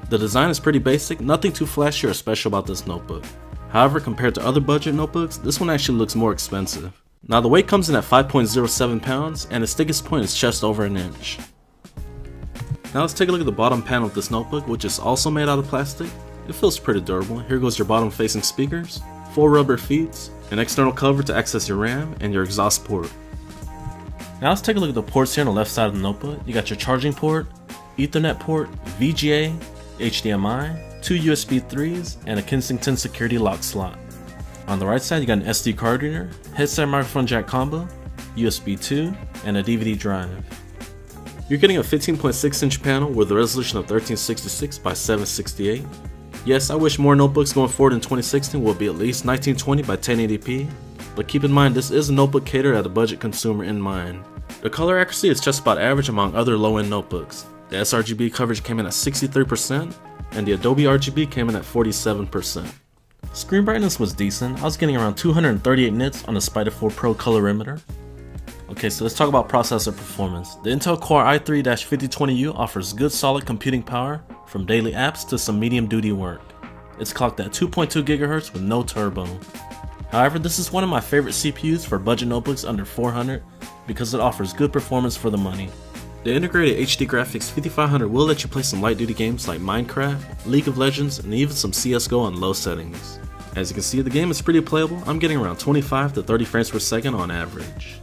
The design is pretty basic, nothing too flashy or special about this notebook. However, compared to other budget notebooks, this one actually looks more expensive. Now the weight comes in at 5.07 pounds and its thickest point is just over an inch. Now let's take a look at the bottom panel of this notebook, which is also made out of plastic. It feels pretty durable. Here goes your bottom facing speakers, 4 rubber feet, an external cover to access your RAM, and your exhaust port. Now let's take a look at the ports here on the left side of the notebook. You got your charging port, Ethernet port, VGA, HDMI, 2 USB 3s, and a Kensington security lock slot. On the right side you got an SD card reader, headset microphone jack combo, USB 2, and a DVD drive. You're getting a 15.6 inch panel with a resolution of 1366 by 768. Yes, I wish more notebooks going forward in 2016 will be at least 1920 by 1080p, but keep in mind this is a notebook catered at a budget consumer in mind. The color accuracy is just about average among other low-end notebooks. The sRGB coverage came in at 63%, and the Adobe RGB came in at 47%. Screen brightness was decent. I was getting around 238 nits on the Spider 4 Pro colorimeter. Okay, so let's talk about processor performance. The Intel Core i3-5020U offers good solid computing power from daily apps to some medium duty work. It's clocked at 2.2 GHz with no turbo. However, this is one of my favorite CPUs for budget notebooks under $400 because it offers good performance for the money. The integrated HD graphics 5500 will let you play some light duty games like Minecraft, League of Legends, and even some CSGO on low settings. As you can see, the game is pretty playable. I'm getting around 25 to 30 frames per second on average.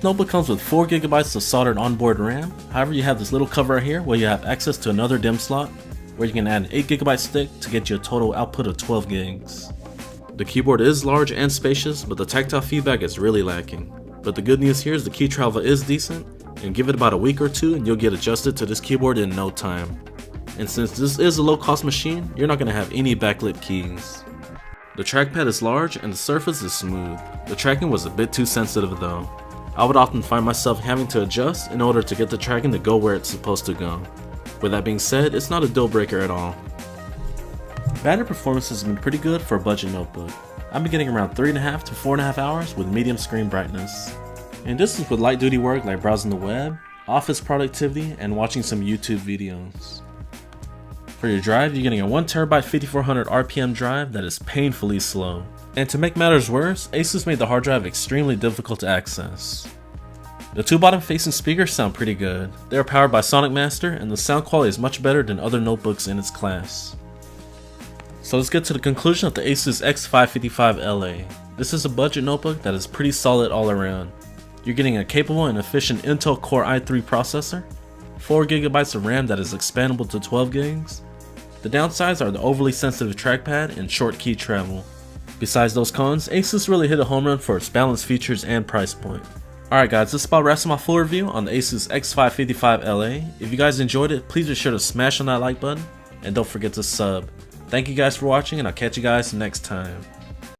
The notebook comes with 4 GB of soldered onboard RAM. However, you have this little cover right here where you have access to another DIMM slot where you can add an 8 GB stick to get you a total output of 12 gigs. The keyboard is large and spacious, but the tactile feedback is really lacking. But the good news here is the key travel is decent, and give it about a week or two and you'll get adjusted to this keyboard in no time. And since this is a low cost machine, you're not going to have any backlit keys. The trackpad is large and the surface is smooth. The tracking was a bit too sensitive though. I would often find myself having to adjust in order to get the tracking to go where it's supposed to go. With that being said, it's not a deal breaker at all. Battery performance has been pretty good for a budget notebook. I've been getting around 3.5 to 4.5 hours with medium screen brightness. And this is with light duty work like browsing the web, office productivity, and watching some YouTube videos. For your drive, you're getting a 1TB 5400 RPM drive that is painfully slow. And to make matters worse, ASUS made the hard drive extremely difficult to access. The 2 bottom facing speakers sound pretty good. They are powered by Sonic Master and the sound quality is much better than other notebooks in its class. So let's get to the conclusion of the ASUS X555LA. This is a budget notebook that is pretty solid all around. You're getting a capable and efficient Intel Core i3 processor, 4 GB of RAM that is expandable to 12 gigs. The downsides are the overly sensitive trackpad and short key travel. Besides those cons, ASUS really hit a home run for its balanced features and price point. Alright guys, this about wraps up my full review on the ASUS X555LA. If you guys enjoyed it, please be sure to smash on that like button and don't forget to sub. Thank you guys for watching and I'll catch you guys next time.